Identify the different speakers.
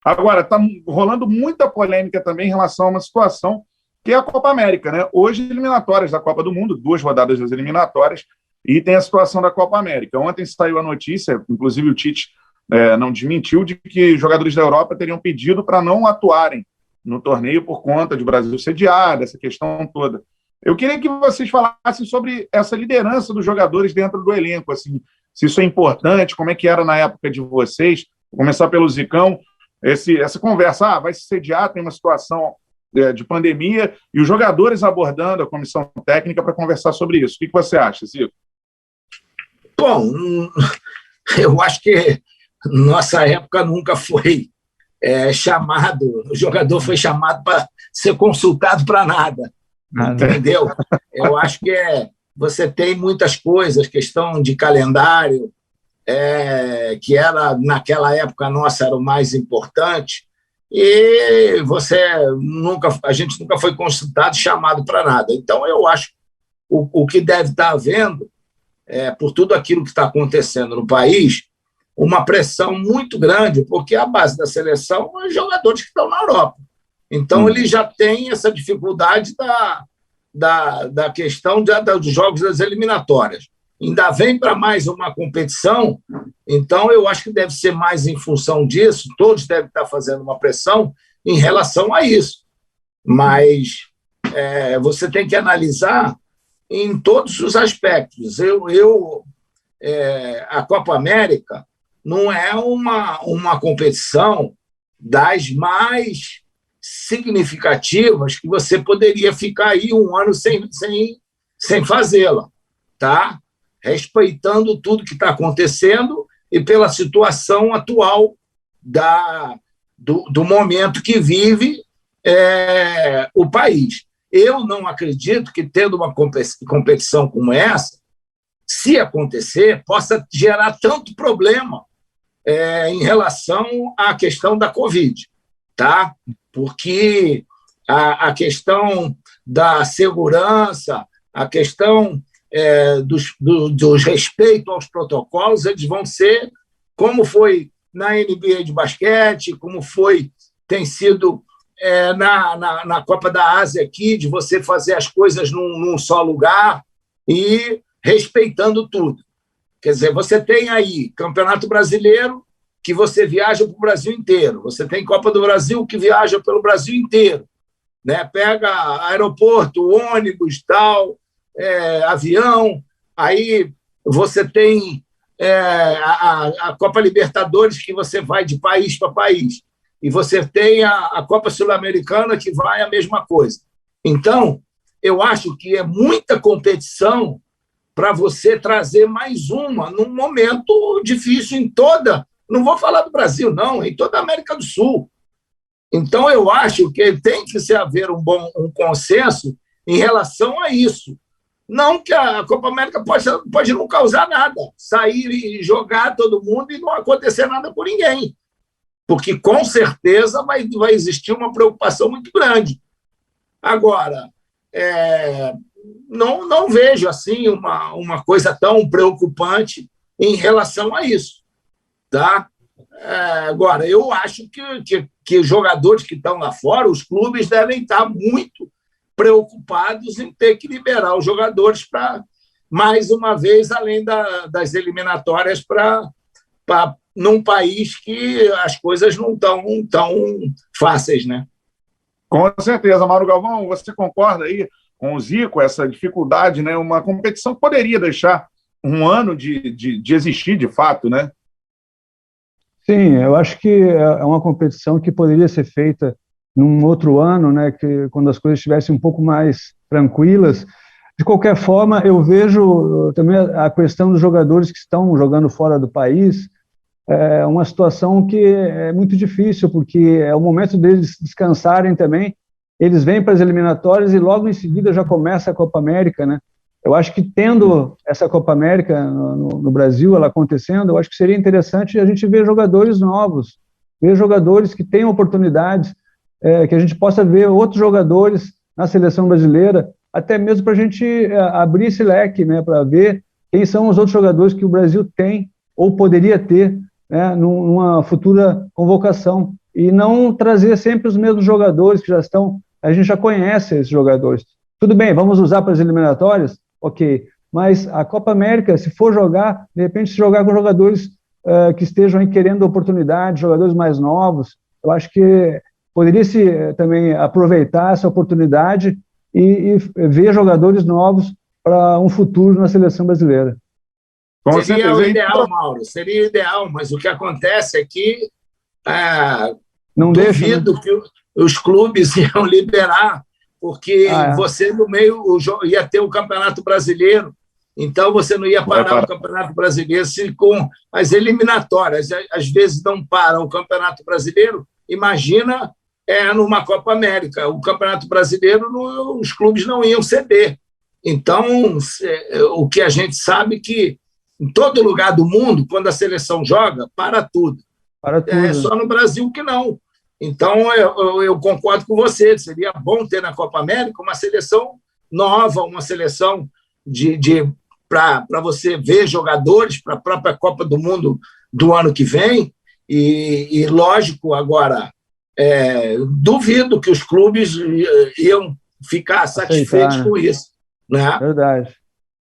Speaker 1: Agora, está rolando muita polêmica também em relação a uma situação que é a Copa América, né? Hoje, eliminatórias da Copa do Mundo, 2 rodadas das eliminatórias, e tem a situação da Copa América. Ontem saiu a notícia, inclusive o Tite não desmentiu, de que jogadores da Europa teriam pedido para não atuarem no torneio por conta de o Brasil sediar, essa questão toda. Eu queria que vocês falassem sobre essa liderança dos jogadores dentro do elenco, assim, se isso é importante, como é que era na época de vocês. Vou começar pelo Zicão. Essa conversa, vai se sediar, tem uma situação de pandemia, e os jogadores abordando a comissão técnica para conversar sobre isso. O que você acha, Zico?
Speaker 2: Bom, eu acho que nossa época nunca foi chamado, o jogador foi chamado para ser consultado para nada, entendeu? Eu acho que você tem muitas coisas, questão de calendário, que era, naquela época nossa, era o mais importante, e a gente nunca foi consultado, chamado para nada. Então, eu acho o que deve estar havendo, por tudo aquilo que está acontecendo no país, uma pressão muito grande, porque a base da seleção é jogadores que estão na Europa. Então, ele já tem essa dificuldade da questão dos jogos das eliminatórias. Ainda vem para mais uma competição, então eu acho que deve ser mais em função disso, todos devem estar fazendo uma pressão em relação a isso. Mas você tem que analisar em todos os aspectos. A Copa América não é uma competição das mais significativas que você poderia ficar aí um ano sem fazê-la, tá? Respeitando tudo que está acontecendo e pela situação atual do momento que vive o país. Eu não acredito que, tendo uma competição como essa, se acontecer, possa gerar tanto problema em relação à questão da Covid, tá? Porque a questão da segurança, a questão dos respeito aos protocolos, eles vão ser, como foi na NBA de basquete, como tem sido na Copa da Ásia aqui, de você fazer as coisas num só lugar e respeitando tudo. Quer dizer, você tem aí Campeonato Brasileiro, que você viaja para o Brasil inteiro. Você tem Copa do Brasil, que viaja pelo Brasil inteiro. Né? Pega aeroporto, ônibus, tal, avião. Aí você tem a Copa Libertadores, que você vai de país para país. E você tem a Copa Sul-Americana, que vai a mesma coisa. Então, eu acho que é muita competição para você trazer mais uma num momento difícil em toda, não vou falar do Brasil, não, em toda a América do Sul. Então, eu acho que tem que haver um consenso em relação a isso. Não que a Copa América pode não causar nada, sair e jogar todo mundo e não acontecer nada por ninguém. Porque, com certeza, vai existir uma preocupação muito grande. Agora, não vejo assim uma coisa tão preocupante em relação a isso. Tá? Agora, eu acho que os jogadores que estão lá fora, os clubes devem estar muito preocupados em ter que liberar os jogadores para, mais uma vez, além das eliminatórias, para num país que as coisas não estão tão fáceis, né?
Speaker 1: Com certeza. Mauro Galvão, você concorda aí com o Zico, essa dificuldade, né? Uma competição que poderia deixar um ano de existir, de fato, né?
Speaker 3: Sim, eu acho que é uma competição que poderia ser feita num outro ano, né? Que quando as coisas estivessem um pouco mais tranquilas. De qualquer forma, eu vejo também a questão dos jogadores que estão jogando fora do país, uma situação que é muito difícil, porque é o momento deles descansarem também. Eles vêm para as eliminatórias e logo em seguida já começa a Copa América, né? Eu acho que, tendo essa Copa América no Brasil, ela acontecendo, eu acho que seria interessante a gente ver jogadores novos, ver jogadores que têm oportunidades, que a gente possa ver outros jogadores na seleção brasileira, até mesmo para a gente abrir esse leque, né, para ver quem são os outros jogadores que o Brasil tem ou poderia ter, né, numa futura convocação. e não trazer sempre os mesmos jogadores que já estão, a gente já conhece esses jogadores. Tudo bem, vamos usar para as eliminatórias? Ok, mas a Copa América, se for jogar, de repente se jogar com jogadores que estejam aí querendo oportunidade, jogadores mais novos, eu acho que poderia-se também aproveitar essa oportunidade e ver jogadores novos para um futuro na seleção brasileira.
Speaker 2: Seria o ideal, Mauro, seria o ideal, mas o que acontece é que
Speaker 3: não
Speaker 2: duvido
Speaker 3: deixa, né?
Speaker 2: que os clubes iam liberar, porque você no meio ia ter o Campeonato Brasileiro, então você não ia parar o Campeonato Brasileiro se com as eliminatórias, às vezes não para o Campeonato Brasileiro, imagina numa Copa América, o Campeonato Brasileiro os clubes não iam ceder. Então, o que a gente sabe é que em todo lugar do mundo, quando a seleção joga, para tudo.
Speaker 3: Para tudo.
Speaker 2: É só no Brasil que não. Então, eu concordo com você, seria bom ter na Copa América uma seleção nova, uma seleção para você ver jogadores para a própria Copa do Mundo do ano que vem. E lógico, agora, duvido que os clubes iam ficar satisfeitos com isso. Né?
Speaker 3: Verdade.